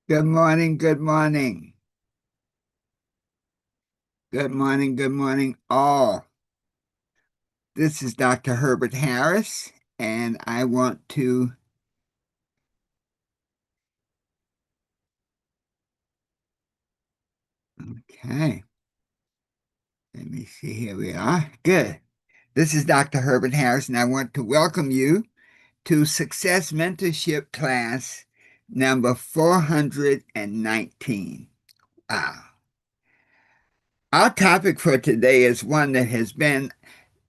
Good morning, good morning. Good morning, good morning, all. This is Dr. Herbert Harris, and I want to, okay, let me see, here we are. Good. This is Dr. Herbert Harris, and I want to welcome you to Success Mentorship Class number 419. Wow. Our topic for today is one that has been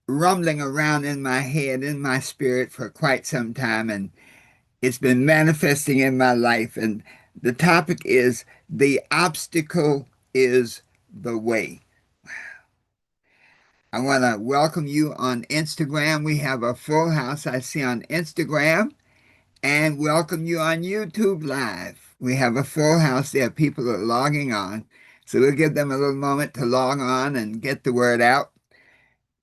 rumbling around in my head, in my spirit for quite some time, and it's been manifesting in my life. And the topic is the obstacle is the way. I want to welcome you on Instagram. We have a full house I see on Instagram, and welcome you on YouTube Live. We have a full house there. People are logging on. So we'll give them a little moment to log on and get the word out.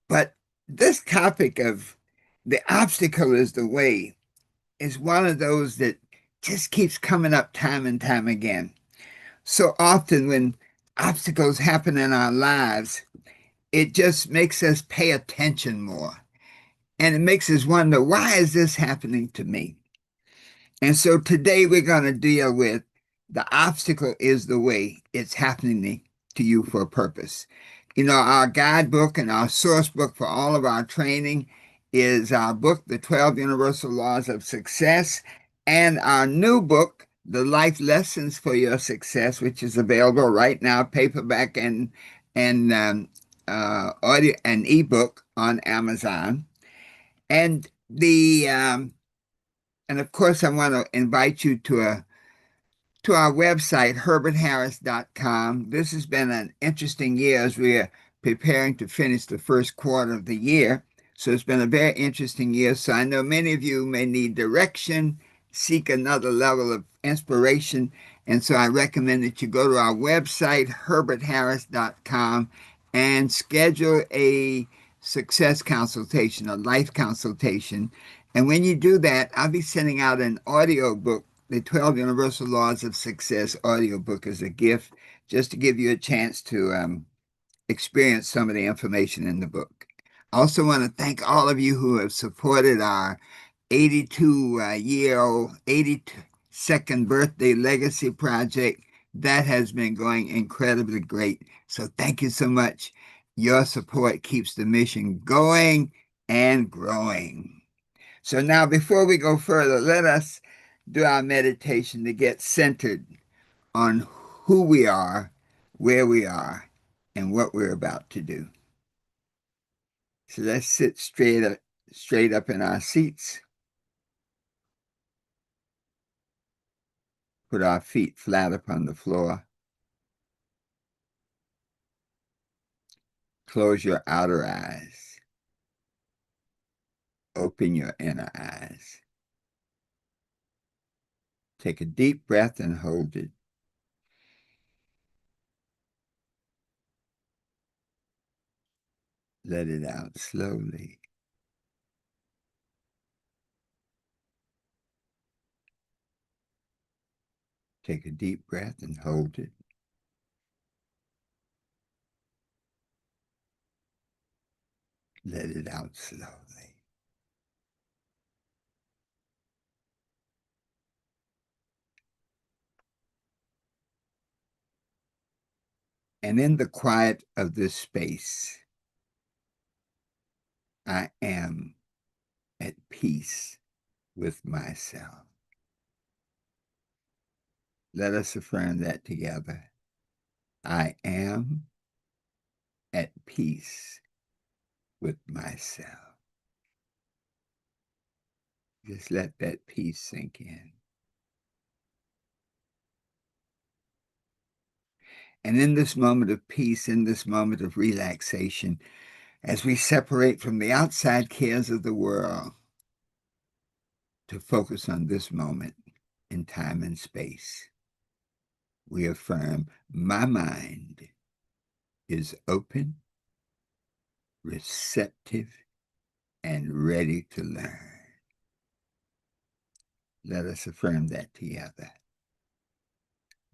But this topic of the obstacle is the way is one of those that just keeps coming up time and time again. So often when obstacles happen in our lives, it just makes us pay attention more. And it makes us wonder, why is this happening to me? And so today we're going to deal with the obstacle is the way it's happening to you for a purpose. You know, our guidebook and our source book for all of our training is our book, The 12 Universal Laws of Success, and our new book, The Life Lessons for Your Success, which is available right now, paperback and audio and ebook on Amazon. And and of course, I want to invite you to our website, herbertharris.com. This has been an interesting year as we are preparing to finish the first quarter of the year. So it's been a very interesting year. So I know many of you may need direction, seek another level of inspiration. And so I recommend that you go to our website, herbertharris.com, and schedule a success consultation, a life consultation. And when you do that, I'll be sending out an audio book, the 12 Universal Laws of Success audiobook, as a gift, just to give you a chance to experience some of the information in the book. I also want to thank all of you who have supported our 82-year-old, 82nd birthday legacy project. That has been going incredibly great. So thank you so much. Your support keeps the mission going and growing. So now, before we go further, let us do our meditation to get centered on who we are, where we are, and what we're about to do. So let's sit straight up in our seats. Put our feet flat upon the floor. Close your outer eyes. Open your inner eyes. Take a deep breath and hold it. Let it out slowly. Take a deep breath and hold it. Let it out slowly. And in the quiet of this space, I am at peace with myself. Let us affirm that together. I am at peace with myself. Just let that peace sink in. And in this moment of peace, in this moment of relaxation, as we separate from the outside cares of the world to focus on this moment in time and space, we affirm my mind is open, receptive, and ready to learn. Let us affirm that together.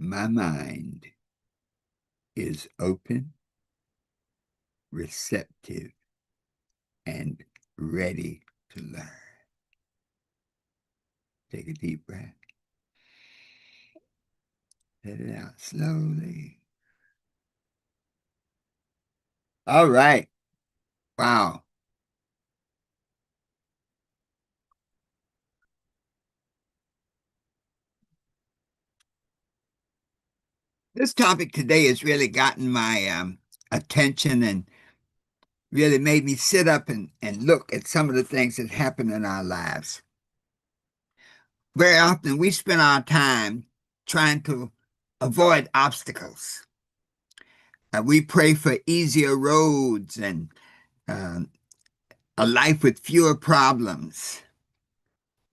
My mind is open, receptive, and ready to learn. Take a deep breath. Let it out slowly. All right. Wow. This topic today has really gotten my attention and really made me sit up and look at some of the things that happen in our lives. Very often we spend our time trying to avoid obstacles. We pray for easier roads and uh, a life with fewer problems.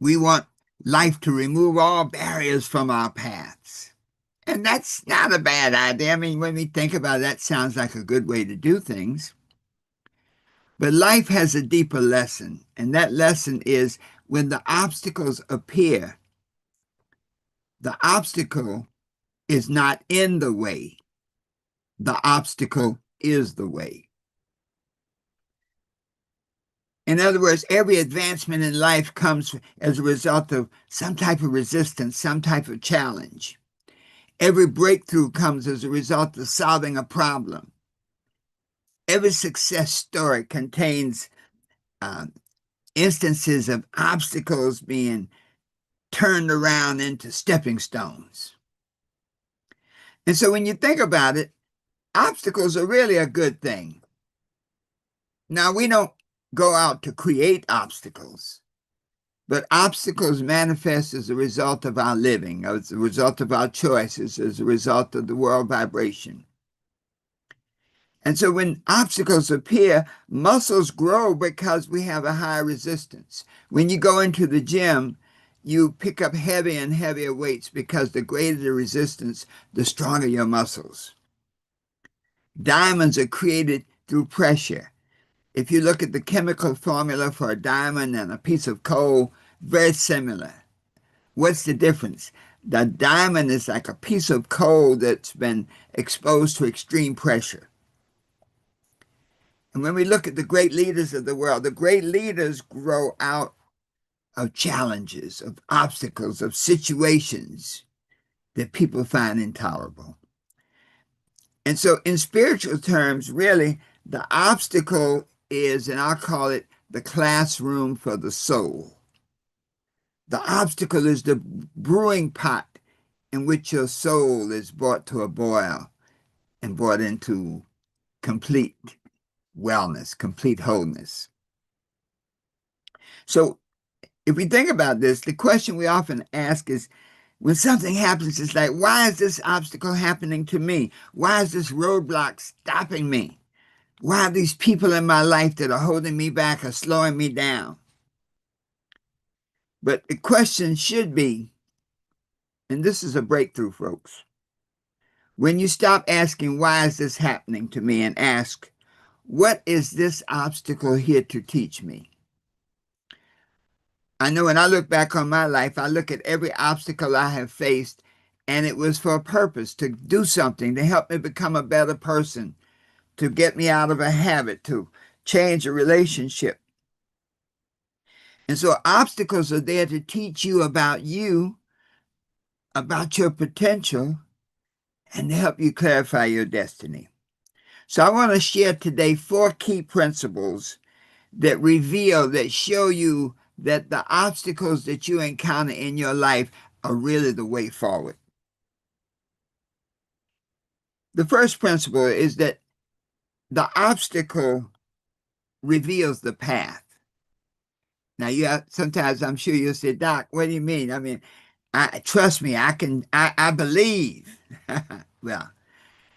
We want life to remove all barriers from our paths. And that's not a bad idea. I mean, when we think about it, that sounds like a good way to do things. But life has a deeper lesson, and that lesson is when the obstacles appear, the obstacle is not in the way. The obstacle is the way. In other words, every advancement in life comes as a result of some type of resistance, some type of challenge. Every breakthrough comes as a result of solving a problem. Every success story contains instances of obstacles being turned around into stepping stones. And so when you think about it, obstacles are really a good thing. Now, we don't go out to create obstacles, but obstacles manifest as a result of our living, as a result of our choices, as a result of the world vibration. And so when obstacles appear, muscles grow because we have a high resistance. When you go into the gym, you pick up heavier and heavier weights because the greater the resistance, the stronger your muscles. Diamonds are created through pressure. If you look at the chemical formula for a diamond and a piece of coal, very similar. What's the difference? The diamond is like a piece of coal that's been exposed to extreme pressure. And when we look at the great leaders of the world, the great leaders grow out of challenges, of obstacles, of situations that people find intolerable. And so in spiritual terms, really, the obstacle is, and I'll call it the classroom for the soul. The obstacle is the brewing pot in which your soul is brought to a boil and brought into complete wellness, complete wholeness. So if we think about this, the question we often ask is, when something happens, it's like, why is this obstacle happening to me? Why is this roadblock stopping me? Why are these people in my life that are holding me back or slowing me down? But the question should be, and this is a breakthrough, folks, when you stop asking, why is this happening to me, and ask, what is this obstacle here to teach me? I know when I look back on my life, I look at every obstacle I have faced, and it was for a purpose, to do something, to help me become a better person, to get me out of a habit, to change a relationship. And so obstacles are there to teach you, about your potential, and to help you clarify your destiny. So I want to share today 4 key principles that reveal, that show you that the obstacles that you encounter in your life are really the way forward. The first principle is that the obstacle reveals the path. Now, sometimes I'm sure you'll say, Doc, what do you mean? I mean, trust me, I believe. Well,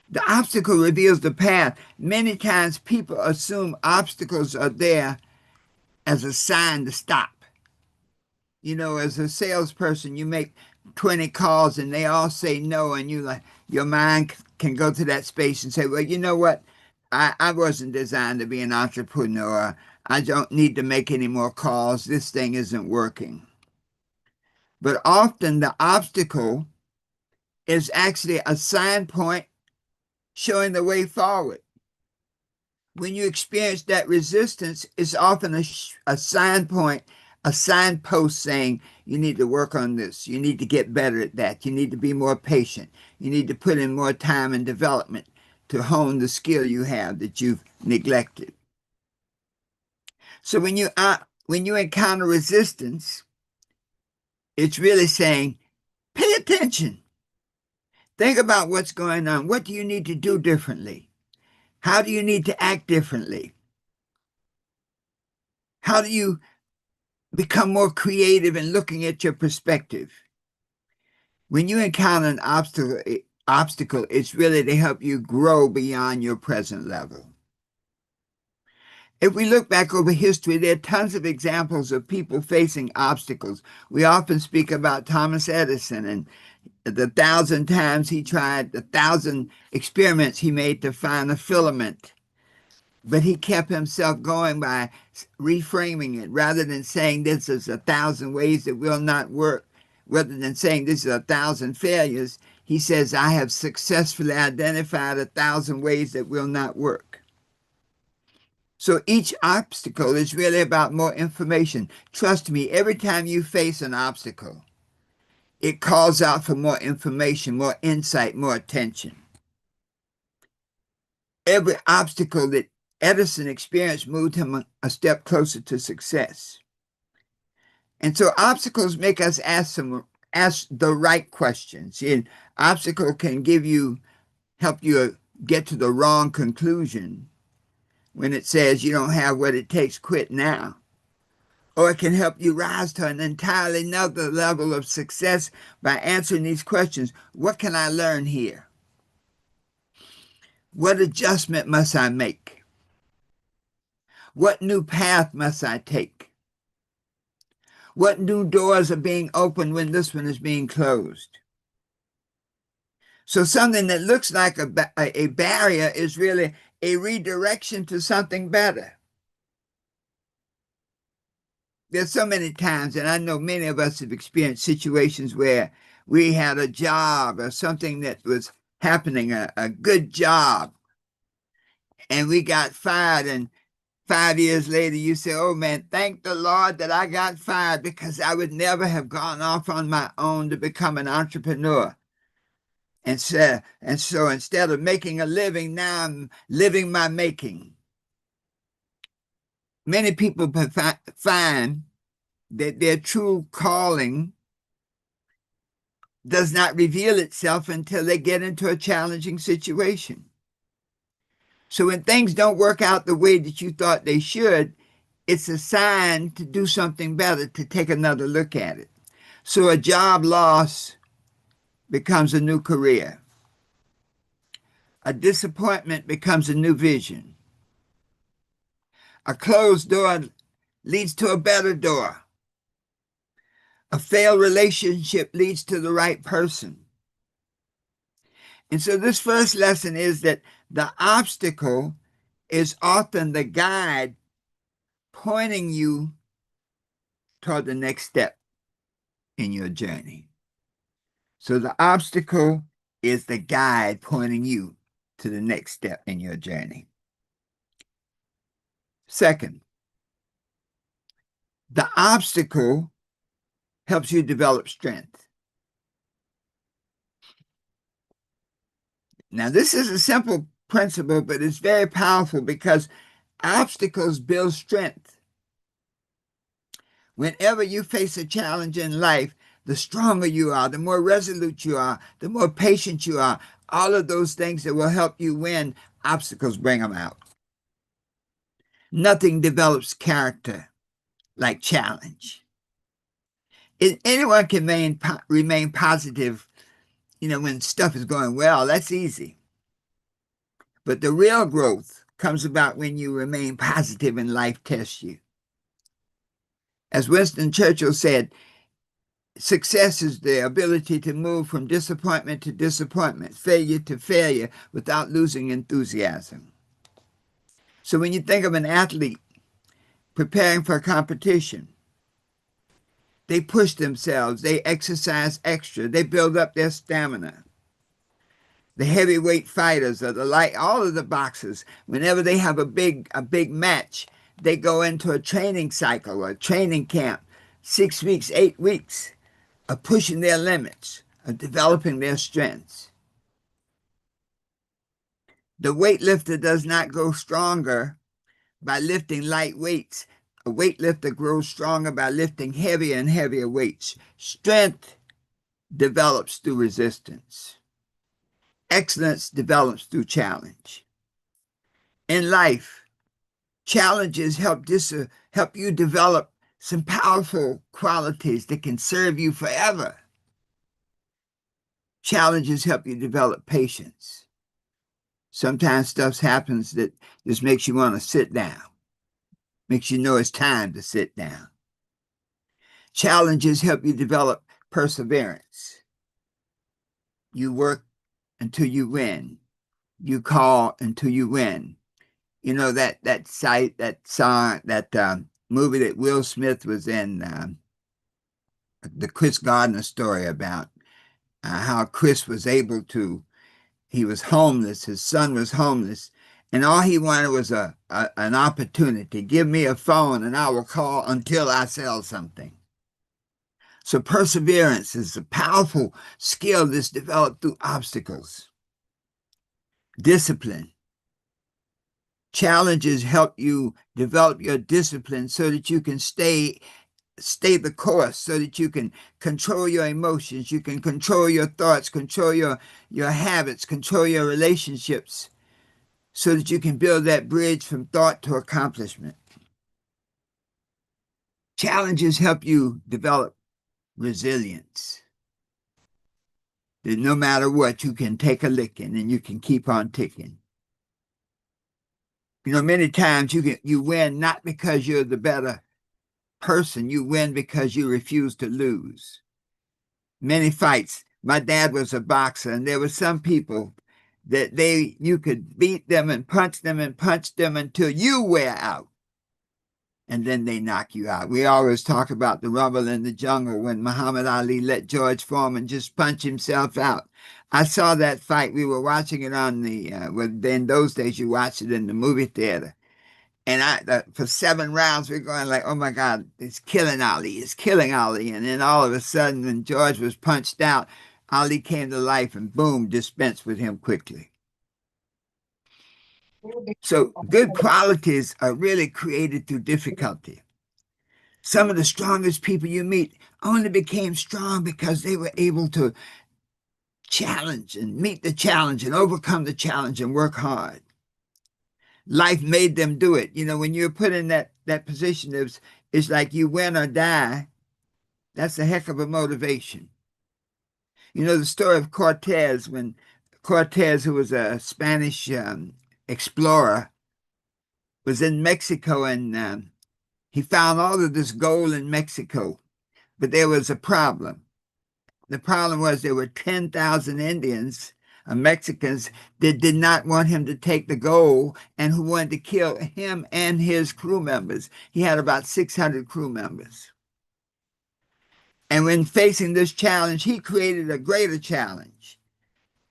the obstacle reveals the path. Many times people assume obstacles are there as a sign to stop. You know, as a salesperson, you make 20 calls and they all say no, and your mind can go to that space and say, well, you know what? I wasn't designed to be an entrepreneur. I don't need to make any more calls. This thing isn't working. But often the obstacle is actually a sign point showing the way forward. When you experience that resistance, it's often a sign point, a signpost saying, you need to work on this. You need to get better at that. You need to be more patient. You need to put in more time and development to hone the skill you have that you've neglected. So when you encounter resistance, it's really saying, pay attention. Think about what's going on. What do you need to do differently? How do you need to act differently? How do you become more creative in looking at your perspective? When you encounter an obstacle, it's really to help you grow beyond your present level. If we look back over history, there are tons of examples of people facing obstacles. We often speak about Thomas Edison and the 1,000 times he tried, the 1,000 experiments he made to find a filament. But he kept himself going by reframing it. Rather than saying this is 1,000 ways that will not work, rather than saying this is 1,000 failures, he says, I have successfully identified 1,000 ways that will not work. So each obstacle is really about more information. Trust me, every time you face an obstacle, it calls out for more information, more insight, more attention. Every obstacle that Edison experienced moved him a step closer to success. And so obstacles make us ask the right questions. An obstacle can help you get to the wrong conclusion when it says you don't have what it takes, quit now. Or it can help you rise to an entirely another level of success by answering these questions. What can I learn here? What adjustment must I make? What new path must I take? What new doors are being opened when this one is being closed? So something that looks like a barrier is really a redirection to something better. There's so many times, and I know many of us have experienced situations where we had a job or something that was happening, a good job, and we got fired, and 5 years later you say, oh man, thank the Lord that I got fired, because I would never have gone off on my own to become an entrepreneur. And so instead of making a living, now I'm living my making. Many people find that their true calling does not reveal itself until they get into a challenging situation. So when things don't work out the way that you thought they should, it's a sign to do something better, to take another look at it. So a job loss becomes a new career. A disappointment becomes a new vision. A closed door leads to a better door. A failed relationship leads to the right person. And so this first lesson is that the obstacle is often the guide pointing you toward the next step in your journey. So the obstacle is the guide pointing you to the next step in your journey. Second, the obstacle helps you develop strength. Now, this is a simple principle, but it's very powerful because obstacles build strength. Whenever you face a challenge in life, the stronger you are, the more resolute you are, the more patient you are. All of those things that will help you win, obstacles bring them out. Nothing develops character like challenge. Anyone can remain positive, when stuff is going well. That's easy. But the real growth comes about when you remain positive and life tests you. As Winston Churchill said, success is the ability to move from disappointment to disappointment, failure to failure, without losing enthusiasm. So when you think of an athlete preparing for a competition, they push themselves, they exercise extra, they build up their stamina. The heavyweight fighters or the light, all of the boxers, whenever they have a big match, they go into a training cycle or a training camp, 6 weeks, 8 weeks of pushing their limits, of developing their strengths. The weightlifter does not grow stronger by lifting light weights. A weightlifter grows stronger by lifting heavier and heavier weights. Strength develops through resistance. Excellence develops through challenge. In life, challenges help you develop some powerful qualities that can serve you forever. Challenges help you develop patience. Sometimes stuff happens that just makes you want to sit down, makes you know it's time to sit down. Challenges help you develop perseverance. You work until you win. You call until you win. You know that movie that Will Smith was in, the Chris Gardner story about how Chris was able to, he was homeless, his son was homeless, and all he wanted was an opportunity. Give me a phone and I will call until I sell something. So perseverance is a powerful skill that's developed through obstacles. Discipline. Challenges help you develop your discipline so that you can stay the course, so that you can control your emotions, you can control your thoughts, control your habits, control your relationships, so that you can build that bridge from thought to accomplishment. Challenges help you develop resilience. That no matter what, you can take a licking and you can keep on ticking. You know, many times you win not because you're the better person. You win because you refuse to lose. Many fights. My dad was a boxer, and there were some people that you could beat them and punch them until you wear out, and then they knock you out. We always talk about the rumble in the jungle when Muhammad Ali let George Foreman just punch himself out. I saw that fight. We were watching it on in those days you watched it in the movie theater. And for 7 rounds, we're going like, oh my God, it's killing Ali, it's killing Ali. And then all of a sudden, when George was punched out, Ali came to life and boom, dispensed with him quickly. So good qualities are really created through difficulty. Some of the strongest people you meet only became strong because they were able to challenge and meet the challenge and overcome the challenge and work hard. Life made them do it. You know, when you're put in that position, it's like you win or die. That's a heck of a motivation. You know, the story of Cortez, when Cortez, who was a Spanish explorer, was in Mexico, and he found all of this gold in Mexico, but there was a problem. The problem was there were 10,000 Indians, Mexicans, that did not want him to take the gold and who wanted to kill him and his crew members. He had about 600 crew members. And when facing this challenge, he created a greater challenge.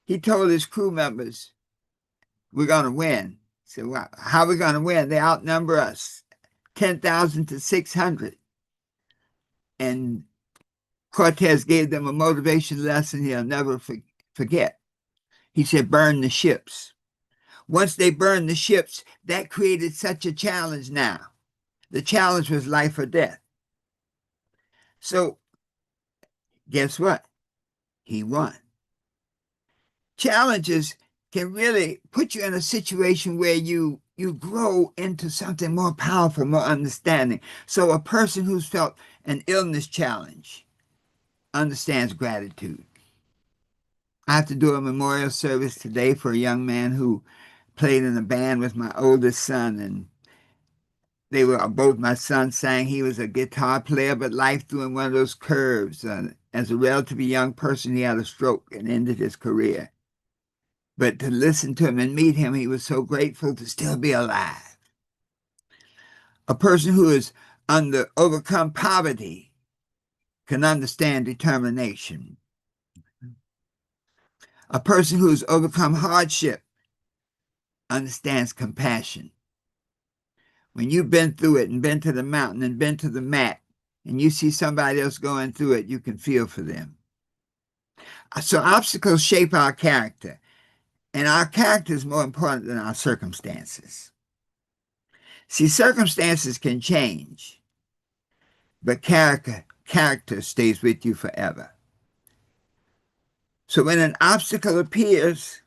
He told his crew members, we're going to win. He said, well, how are we going to win? They outnumber us, 10,000 to 600. And Cortez gave them a motivation lesson he'll never forget. He said, burn the ships. Once they burned the ships, that created such a challenge now. The challenge was life or death. So guess what? He won. Challenges can really put you in a situation where you grow into something more powerful, more understanding. So a person who's felt an illness challenge understands gratitude. I have to do a memorial service today for a young man who played in a band with my oldest son, and they were both, my son sang. He was a guitar player, but life threw him one of those curves. As a relatively young person, he had a stroke and ended his career. But to listen to him and meet him, he was so grateful to still be alive. A person who has overcome poverty can understand determination. A person who's overcome hardship understands compassion. When you've been through it and been to the mountain and been to the mat, and you see somebody else going through it, you can feel for them. So obstacles shape our character, and our character is more important than our circumstances. See, circumstances can change, but character stays with you forever. So when an obstacle appears,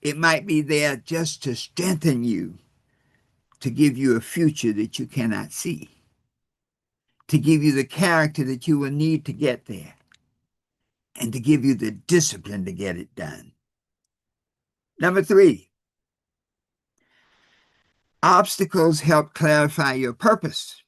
it might be there just to strengthen you, to give you a future that you cannot see, to give you the character that you will need to get there, and to give you the discipline to get it done. Number 3, obstacles help clarify your purpose.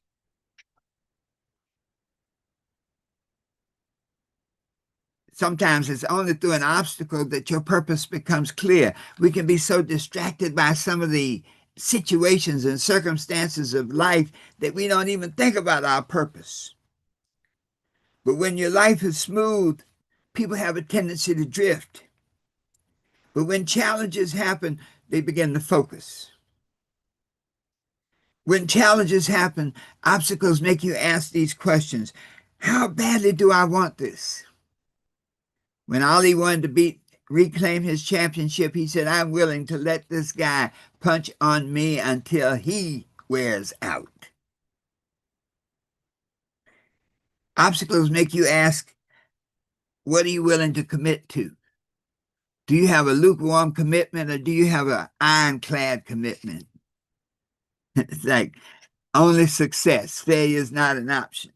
Sometimes it's only through an obstacle that your purpose becomes clear. We can be so distracted by some of the situations and circumstances of life that we don't even think about our purpose. But when your life is smooth, people have a tendency to drift. But when challenges happen, they begin to focus. When challenges happen, obstacles make you ask these questions. How badly do I want this? When Ali wanted to reclaim his championship, he said, I'm willing to let this guy punch on me until he wears out. Obstacles make you ask, what are you willing to commit to? Do you have a lukewarm commitment, or do you have an ironclad commitment? It's like only success. Failure is not an option.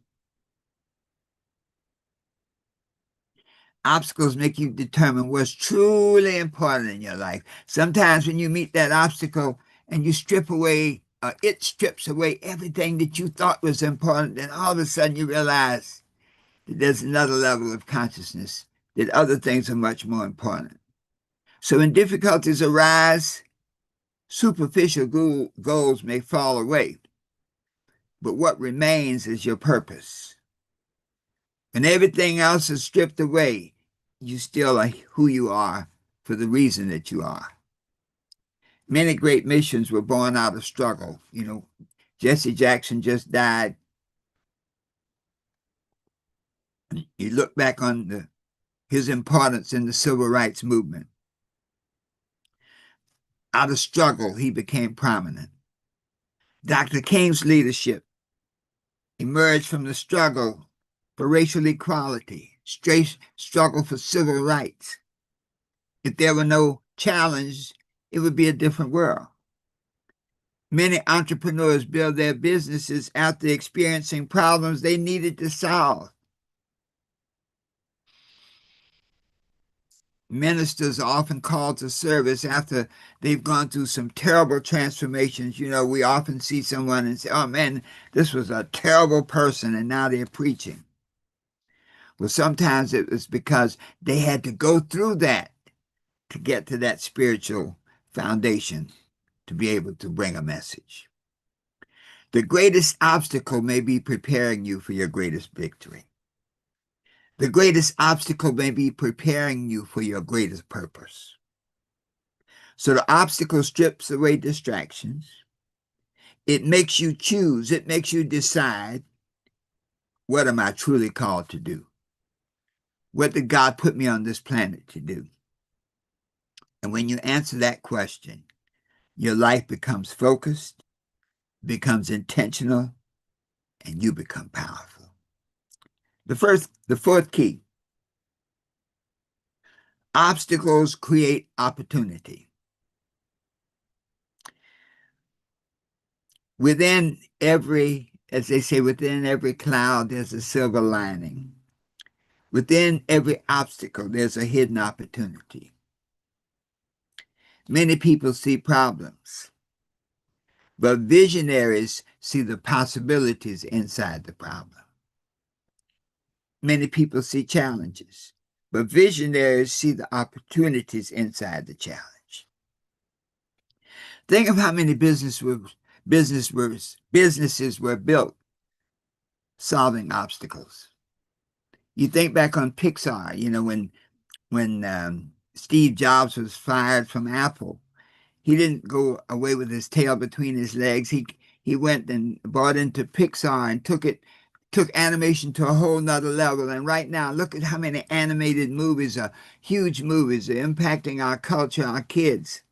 Obstacles make you determine what's truly important in your life. Sometimes when you meet that obstacle and you strip away, it strips away everything that you thought was important, and all of a sudden you realize that there's another level of consciousness, that other things are much more important. So when difficulties arise, superficial goals may fall away, but what remains is your purpose. When everything else is stripped away, you still are who you are for the reason that you are. Many great missions were born out of struggle. You know, Jesse Jackson just died. You look back on his importance in the civil rights movement. Out of struggle, he became prominent. Dr. King's leadership emerged from the struggle for racial equality, struggle for civil rights. If there were no challenge, it would be a different world. Many entrepreneurs build their businesses after experiencing problems they needed to solve. Ministers are often called to service after they've gone through some terrible transformations. You know, we often see someone and say, oh man, this was a terrible person, and now they're preaching. Well, sometimes it was because they had to go through that to get to that spiritual foundation to be able to bring a message. The greatest obstacle may be preparing you for your greatest victory. The greatest obstacle may be preparing you for your greatest purpose. So the obstacle strips away distractions. It makes you choose. It makes you decide, what am I truly called to do? What did God put me on this planet to do? And when you answer that question, your life becomes focused, becomes intentional, and you become powerful. The fourth key, obstacles create opportunity. Within every, as they say, within every cloud, there's a silver lining. Within every obstacle, there's a hidden opportunity. Many people see problems, but visionaries see the possibilities inside the problem. Many people see challenges, but visionaries see the opportunities inside the challenge. Think of how many businesses were built solving obstacles. You think back on Pixar, you know, when Steve Jobs was fired from Apple, he didn't go away with his tail between his legs. He went and bought into Pixar and took animation to a whole nother level. And right now, look at how many animated movies are huge movies, are impacting our culture, our kids.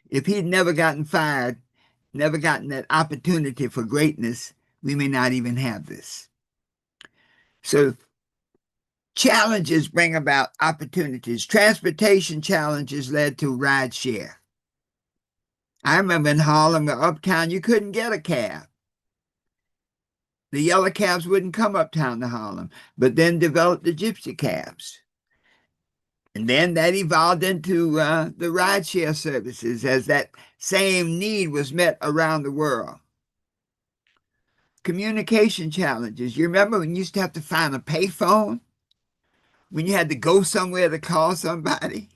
If he'd never gotten fired, never gotten that opportunity for greatness, we may not even have this. So challenges bring about opportunities. Transportation challenges led to rideshare. I remember in Harlem or uptown, you couldn't get a cab. The yellow cabs wouldn't come uptown to Harlem, but then developed the gypsy cabs. And then that evolved into the rideshare services as that same need was met around the world. Communication challenges. You remember when you used to have to find a payphone? When you had to go somewhere to call somebody?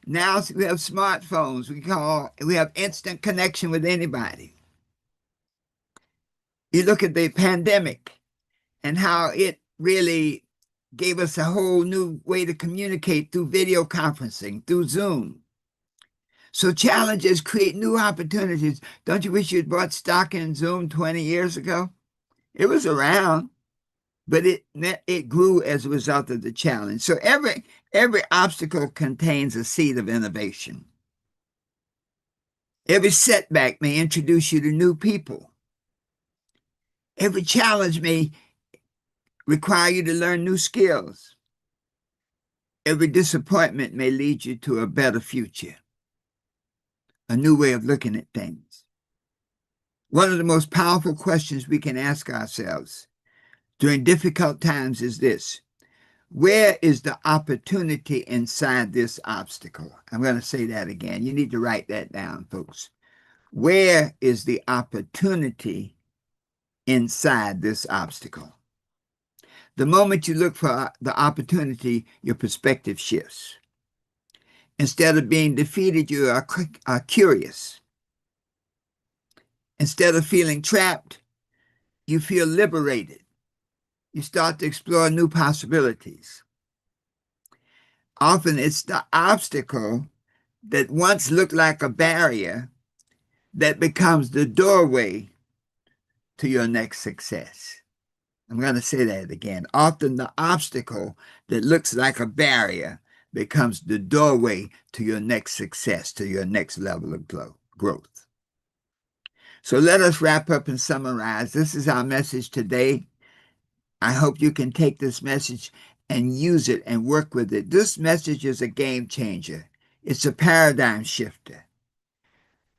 Now we have smartphones. We have instant connection with anybody. You look at the pandemic and how it really gave us a whole new way to communicate through video conferencing, through Zoom. So challenges create new opportunities. Don't you wish you'd bought stock in Zoom 20 years ago? It was around, but it grew as a result of the challenge. So every obstacle contains a seed of innovation. Every setback may introduce you to new people. Every challenge may require you to learn new skills. Every disappointment may lead you to a better future, a new way of looking at things. One of the most powerful questions we can ask ourselves during difficult times is this: where is the opportunity inside this obstacle? I'm going to say that again. You need to write that down, folks. Where is the opportunity inside this obstacle? The moment you look for the opportunity, your perspective shifts. Instead of being defeated, you are curious. Instead of feeling trapped, you feel liberated. You start to explore new possibilities. Often it's the obstacle that once looked like a barrier that becomes the doorway to your next success. I'm going to say that again. Often the obstacle that looks like a barrier becomes the doorway to your next success, to your next level of growth. So let us wrap up and summarize. This is our message today. I hope you can take this message and use it and work with it. This message is a game changer. It's a paradigm shifter.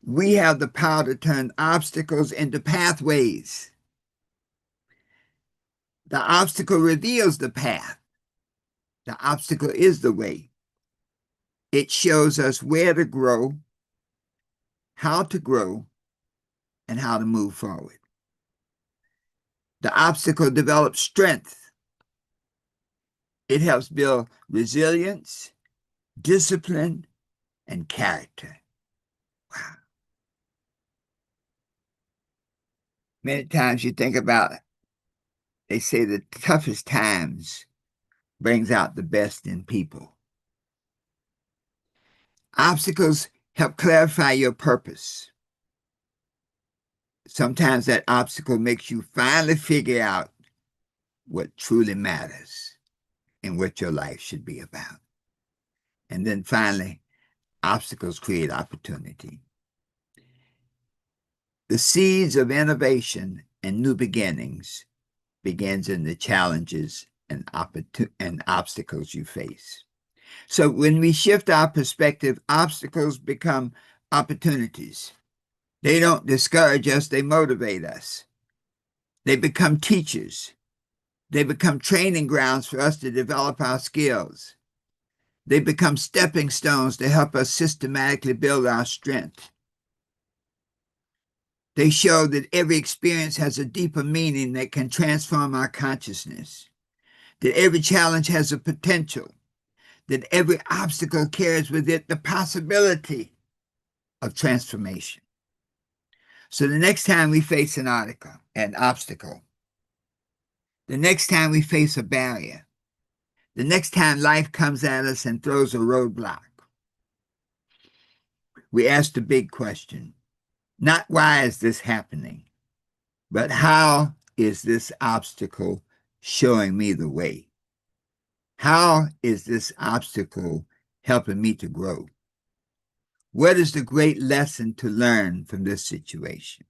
We have the power to turn obstacles into pathways. The obstacle reveals the path. The obstacle is the way. It shows us where to grow, how to grow, and how to move forward. The obstacle develops strength. It helps build resilience, discipline, and character. Wow. Many times you think about it. They say the toughest times brings out the best in people. Obstacles help clarify your purpose. Sometimes that obstacle makes you finally figure out what truly matters and what your life should be about. And then finally, obstacles create opportunity. The seeds of innovation and new beginnings begins in the challenges and obstacles you face. So when we shift our perspective, obstacles become opportunities. They don't discourage us, they motivate us. They become teachers. They become training grounds for us to develop our skills. They become stepping stones to help us systematically build our strength. They show that every experience has a deeper meaning that can transform our consciousness, that every challenge has a potential, that every obstacle carries with it the possibility of transformation. So the next time we face an obstacle, the next time we face a barrier, The next time life comes at us and throws a roadblock, we ask the big question, not why is this happening, but how is this obstacle showing me the way? How is this obstacle helping me to grow? What is the great lesson to learn from this situation?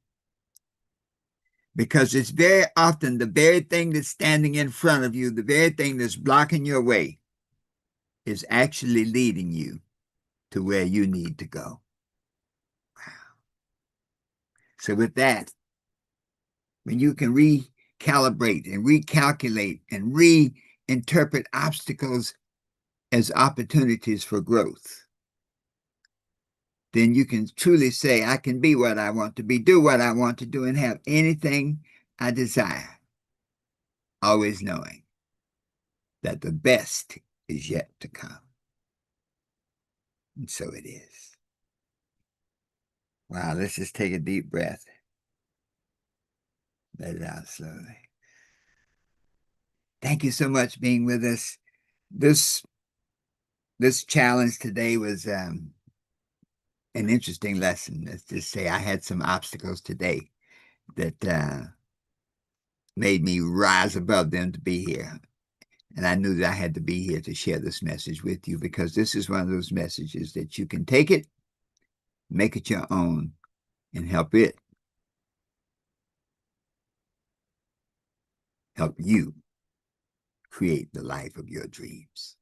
Because it's very often the very thing that's standing in front of you, the very thing that's blocking your way, is actually leading you to where you need to go. Wow. So with that, when you can recalibrate and recalculate and reinterpret obstacles as opportunities for growth, then you can truly say, I can be what I want to be, do what I want to do, and have anything I desire, always knowing that the best is yet to come. And so it is. Wow, let's just take a deep breath. Let it out slowly. Thank you so much for being with us. This challenge today was an interesting lesson. Let's just say I had some obstacles today that made me rise above them to be here. And I knew that I had to be here to share this message with you, because this is one of those messages that you can take it, make it your own, and help you create the life of your dreams.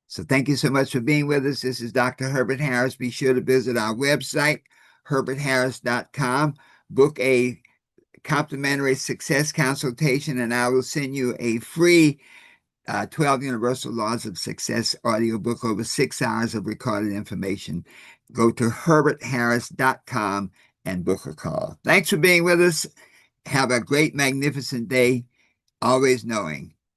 So thank you so much for being with us. This is Dr. Herbert Harris. Be sure to visit our website, herbertharris.com. Book a complimentary success consultation, and I will send you a free 12 Universal Laws of Success audiobook, over 6 hours of recorded information. Go to herbertharris.com and book a call. Thanks for being with us. Have a great, magnificent day, always knowing